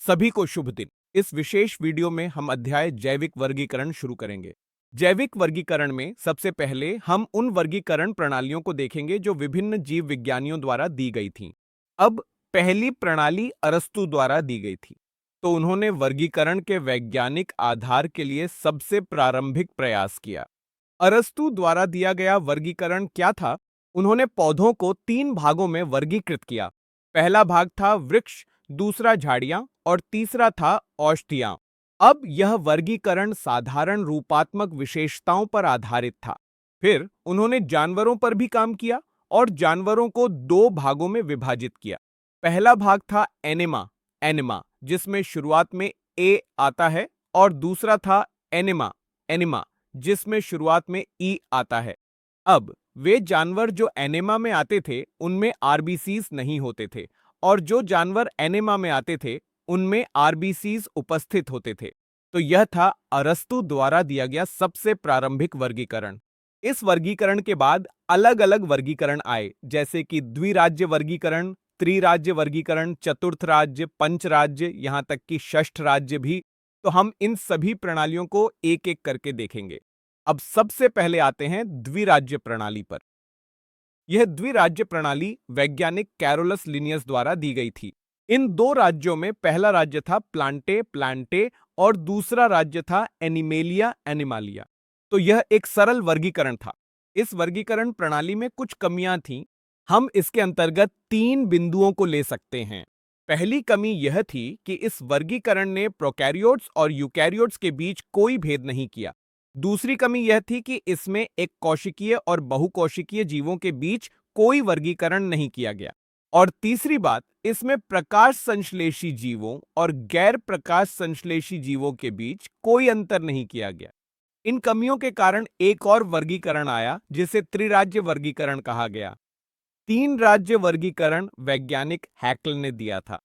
सभी को शुभ दिन। इस विशेष वीडियो में हम अध्याय जैविक वर्गीकरण शुरू करेंगे। जैविक वर्गीकरण में सबसे पहले हम उन वर्गीकरण प्रणालियों को देखेंगे जो विभिन्न जीव विज्ञानियों द्वारा दी गई थीं। अब पहली प्रणाली अरस्तु द्वारा दी गई थी, तो उन्होंने वर्गीकरण के वैज्ञानिक आधार के लिए सबसे प्रारंभिक प्रयास किया। अरस्तु द्वारा दिया गया वर्गीकरण क्या था? उन्होंने पौधों को 3 भागों में वर्गीकृत किया। पहला भाग था वृक्ष, दूसरा झाड़ियां और तीसरा था औषधियां। अब यह वर्गीकरण साधारण रूपात्मक विशेषताओं पर आधारित था। फिर उन्होंने जानवरों पर भी काम किया और जानवरों को 2 भागों में विभाजित किया। पहला भाग था एनिमा, जिसमें शुरुआत में ए आता है, और दूसरा था एनिमा, जिसमें शुरुआत में ई आता है। अब वे जानवर जो एनिमा में आते थे उनमें आरबीसीज नहीं होते थे, और जो जानवर एनिमा में आते थे उनमें आरबीसीज उपस्थित होते थे। तो यह था अरस्तु द्वारा दिया गया सबसे प्रारंभिक वर्गीकरण। इस वर्गीकरण के बाद अलग अलग वर्गीकरण आए, जैसे कि द्विराज्य वर्गीकरण, त्रिराज्य वर्गीकरण, चतुर्थ राज्य, पंच राज्य, यहां तक कि षष्ठ राज्य भी। तो हम इन सभी प्रणालियों को एक एक करके देखेंगे। अब सबसे पहले आते हैं द्विराज्य प्रणाली पर। यह द्विराज्य प्रणाली वैज्ञानिक कैरोलस लिनियस द्वारा दी गई थी। इन 2 राज्यों में पहला राज्य था प्लांटे और दूसरा राज्य था एनिमालिया। तो यह एक सरल वर्गीकरण था। इस वर्गीकरण प्रणाली में कुछ कमियां थीं। हम इसके अंतर्गत 3 बिंदुओं को ले सकते हैं। पहली कमी यह थी कि इस वर्गीकरण ने प्रोकैरियोट्स और यूकैरियोट्स के बीच कोई भेद नहीं किया। दूसरी कमी यह थी कि इसमें एक कोशिकीय और बहुकोशिकीय जीवों के बीच कोई वर्गीकरण नहीं किया गया। और तीसरी बात, इसमें प्रकाश संश्लेषी जीवों और गैर प्रकाश संश्लेषी जीवों के बीच कोई अंतर नहीं किया गया। इन कमियों के कारण एक और वर्गीकरण आया, जिसे त्रिराज्य वर्गीकरण कहा गया। 3 राज्य वर्गीकरण वैज्ञानिक हैकल ने दिया था।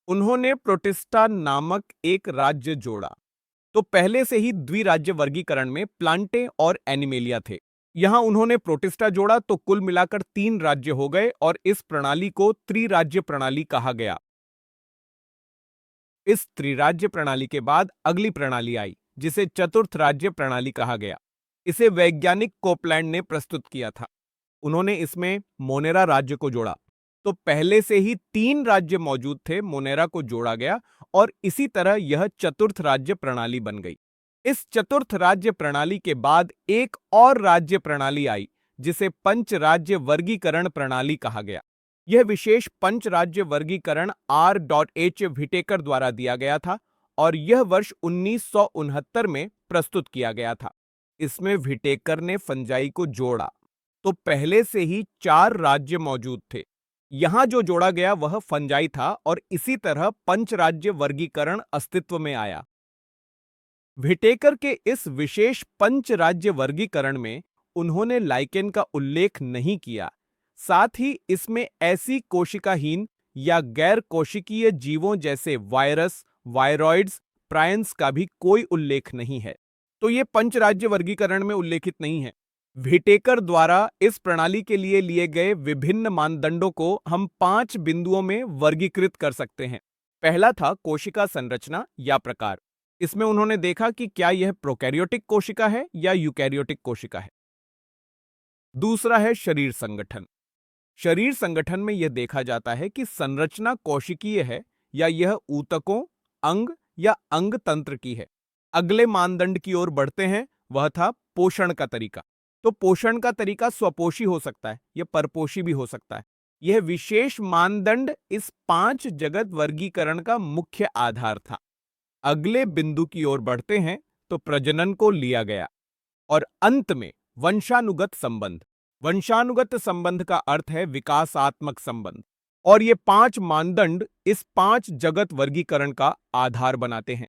उन्होंने प्रोटिस्टा नामक एक राज्य जोड़ा। तो पहले से ही द्विराज्य वर्गीकरण में प्लांटे और एनिमेलिया थे। यहां उन्होंने प्रोटिस्टा जोड़ा तो कुल मिलाकर 3 राज्य हो गए और इस प्रणाली को त्रिराज्य प्रणाली कहा गया। इस त्रिराज्य प्रणाली के बाद अगली प्रणाली आई, जिसे चतुर्थ राज्य प्रणाली कहा गया। इसे वैज्ञानिक कोपलैंड ने प्रस्तुत किया था। उन्होंने इसमें मोनेरा राज्य को जोड़ा। तो पहले से ही 3 राज्य मौजूद थे, मोनेरा को जोड़ा गया और इसी तरह यह चतुर्थ राज्य प्रणाली बन गई। इस चतुर्थ राज्य प्रणाली के बाद एक और राज्य प्रणाली आई, जिसे पंच राज्य वर्गीकरण प्रणाली कहा गया। यह विशेष पंच राज्य वर्गीकरण R.H. व्हिटेकर द्वारा दिया गया था और यह वर्ष 1969 में प्रस्तुत किया गया था। इसमें व्हिटेकर ने फंजाई को जोड़ा। तो पहले से ही 4 राज्य मौजूद थे। यहां जो जोड़ा गया वह फंजाई था और इसी तरह पंचराज्य वर्गीकरण अस्तित्व में आया। व्हिटेकर के इस विशेष पंचराज्य वर्गीकरण में उन्होंने लाइकेन का उल्लेख नहीं किया। साथ ही इसमें ऐसी कोशिकाहीन या गैर कोशिकीय जीवों जैसे वायरस, वायरॉइड्स, प्रायंस का भी कोई उल्लेख नहीं है। तो ये पंचराज्य वर्गीकरण में उल्लेखित नहीं है। व्हिटेकर द्वारा इस प्रणाली के लिए गए विभिन्न मानदंडों को हम 5 बिंदुओं में वर्गीकृत कर सकते हैं। पहला था कोशिका संरचना या प्रकार। इसमें उन्होंने देखा कि क्या यह प्रोकैरियोटिक कोशिका है या यूकैरियोटिक कोशिका है। दूसरा है शरीर संगठन। शरीर संगठन में यह देखा जाता है कि संरचना कोशिकीय है या यह ऊतकों, अंग या अंग तंत्र की है। अगले मानदंड की ओर बढ़ते हैं, वह था पोषण का तरीका। तो पोषण का तरीका स्वपोषी हो सकता है, यह परपोषी भी हो सकता है। यह विशेष मानदंड इस 5 जगत वर्गीकरण का मुख्य आधार था। अगले बिंदु की ओर बढ़ते हैं तो प्रजनन को लिया गया और अंत में वंशानुगत संबंध। वंशानुगत संबंध का अर्थ है विकासात्मक संबंध, और ये 5 मानदंड इस 5 जगत वर्गीकरण का आधार बनाते हैं।